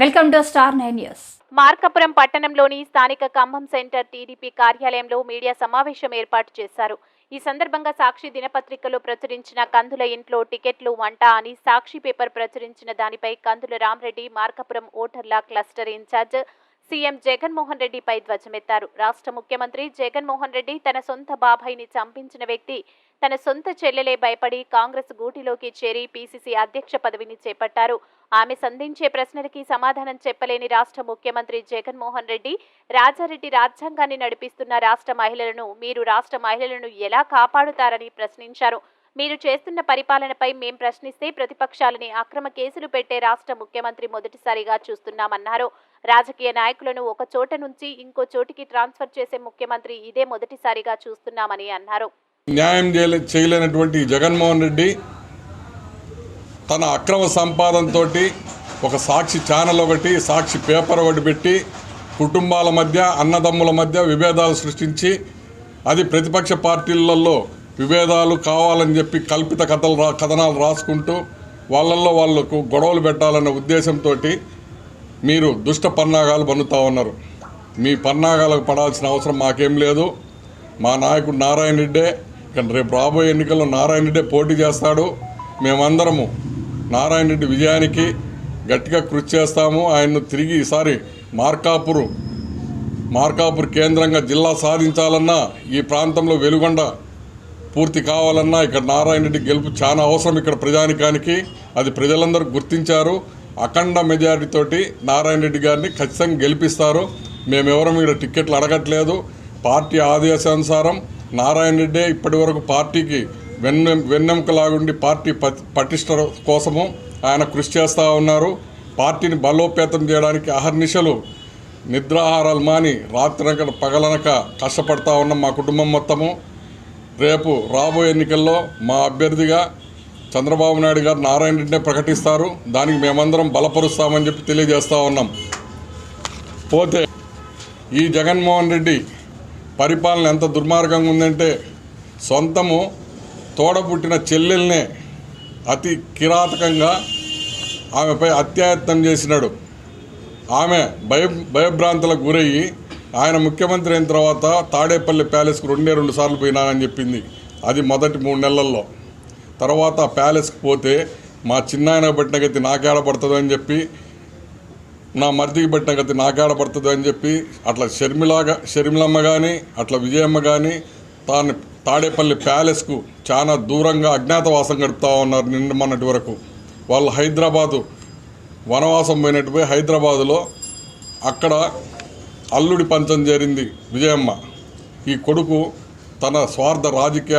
Welcome to star 9 news. Markapuram పట్టణంలోని స్థానిక Khammam centre TDP కార్యాలయంలో మీడియా సమావేశం ఏర్పాటు చేశారు. ఈ సందర్భంగా సాక్షి దినపత్రికలో ప్రచురించిన కందుల ఇంట్లో టికెట్లు వంట అని సాక్షి పేపర్ ప్రచురించిన దానిపై కందుల రామరెడ్డి మార్కాపురం ఓటర్ల క్లస్టర్ ఇన్ఛార్జ్ సీఎం జగన్మోహన్ రెడ్డిపై ధ్వజమెత్తారు. రాష్ట్ర ముఖ్యమంత్రి జగన్మోహన్ రెడ్డి తన సొంత బాబాయిని చంపించిన వ్యక్తి తన సొంత చెల్లెలే భయపడి కాంగ్రెస్ గూటిలోకి చేరి పీసీసీ అధ్యక్ష పదవిని చేపట్టారు. ఆమె సంధించే ప్రశ్నలకి సమాధానం చెప్పలేని రాష్ట్ర ముఖ్యమంత్రి జగన్మోహన్ రెడ్డి రాజారెడ్డి రాజ్యాంగాన్ని నడిపిస్తున్న రాష్ట్ర మహిళలను మీరు రాష్ట్ర మహిళలను ఎలా కాపాడుతారని ప్రశ్నించారు. మీరు చేస్తున్న పరిపాలనపై మేం ప్రశ్నిస్తే ప్రతిపక్షాలని అక్రమ కేసులు పెట్టే రాష్ట్ర ముఖ్యమంత్రి మొదటిసారిగా చూస్తున్నామన్నారు. రాజకీయ నాయకులను ఒక చోట నుంచి ఇంకో చోటికి ట్రాన్స్ఫర్ చేసే ముఖ్యమంత్రి ఇదే మొదటిసారిగా చూస్తున్నామని అన్నారు. న్యాయం చేయలేనటువంటి జగన్మోహన్ రెడ్డి తన అక్రమ సంపాదనతో ఒక సాక్షి ఛానల్ ఒకటి, సాక్షి పేపర్ ఒకటి పెట్టి కుటుంబాల మధ్య, అన్నదమ్ముల మధ్య విభేదాలు సృష్టించి అది ప్రతిపక్ష పార్టీలలో విభేదాలు కావాలని చెప్పి కల్పిత కథనాలు రాసుకుంటూ వాళ్ళకు గొడవలు పెట్టాలన్న ఉద్దేశంతో మీరు దుష్ట పన్నాగాలు పన్నుతూ ఉన్నారు. మీ పన్నాగాలకు పడాల్సిన అవసరం మాకేం లేదు. మా నాయకుడు నారాయణ రెడ్డే, రేపు రాబోయే ఎన్నికల్లో నారాయణ రెడ్డే పోటీ చేస్తాడు. మేమందరము నారాయణ రెడ్డి విజయానికి గట్టిగా కృషి చేస్తాము. ఆయన్ను తిరిగి ఈసారి మార్కాపూర్ కేంద్రంగా జిల్లా సాధించాలన్నా, ఈ ప్రాంతంలో వెలుగొండ పూర్తి కావాలన్నా ఇక్కడ నారాయణ రెడ్డి గెలుపు చాలా అవసరం. ఇక్కడ ప్రజానికానికి అది ప్రజలందరూ గుర్తించారు. అఖండ మెజారిటీతోటి నారాయణ రెడ్డి గారిని ఖచ్చితంగా గెలిపిస్తారు. మేమెవరం ఇక్కడ టిక్కెట్లు అడగట్లేదు. పార్టీ ఆదేశానుసారం నారాయణ రెడ్డి ఇప్పటి వరకు పార్టీకి వెన్నెముకలాగుండి పార్టీ పటిష్ట కోసము ఆయన కృషి చేస్తూ ఉన్నారు. పార్టీని బలోపేతం చేయడానికి అహర్నిశలు నిద్రాహారాలు మాని రాత్రనక పగలనక కష్టపడతా ఉన్నాం మా కుటుంబం మొత్తము. రేపు రాబోయే ఎన్నికల్లో మా అభ్యర్థిగా చంద్రబాబు నాయుడు గారు నారాయణ రెడ్డినే ప్రకటిస్తారు. దానికి మేమందరం బలపరుస్తామని చెప్పి తెలియజేస్తూ ఉన్నాం. పోతే ఈ జగన్మోహన్ రెడ్డి పరిపాలన ఎంత దుర్మార్గంగా ఉందంటే, సొంతము తోడబుట్టిన చెల్లెల్నే అతి కిరాతకంగా ఆమెపై అత్యాయత్నం చేసినాడు. ఆమె భయభ్రాంతులకు గురయ్యి ఆయన ముఖ్యమంత్రి అయిన తర్వాత తాడేపల్లి ప్యాలెస్కు 2 సార్లు పోయినానని చెప్పింది. అది మొదటి 3 నెలల్లో. తర్వాత ప్యాలెస్కి పోతే మా చిన్నాయన పట్టిన గతి నాకేడపడుతుంది అని చెప్పి, నా మర్దికి పట్టిన గతి నాకేడపడుతుంది అని చెప్పి అట్లా షర్మిలమ్మ కానీ అట్లా విజయమ్మ కానీ తాడేపల్లి ప్యాలెస్కు చాలా దూరంగా అజ్ఞాతవాసం గడుపుతూ ఉన్నారు. మొన్నటి వరకు వాళ్ళు హైదరాబాదు వనవాసం పోయినట్టుపోయి హైదరాబాదులో అక్కడ అల్లుడి పంచం చేరింది విజయమ్మ. ఈ కొడుకు తన స్వార్థ రాజకీయ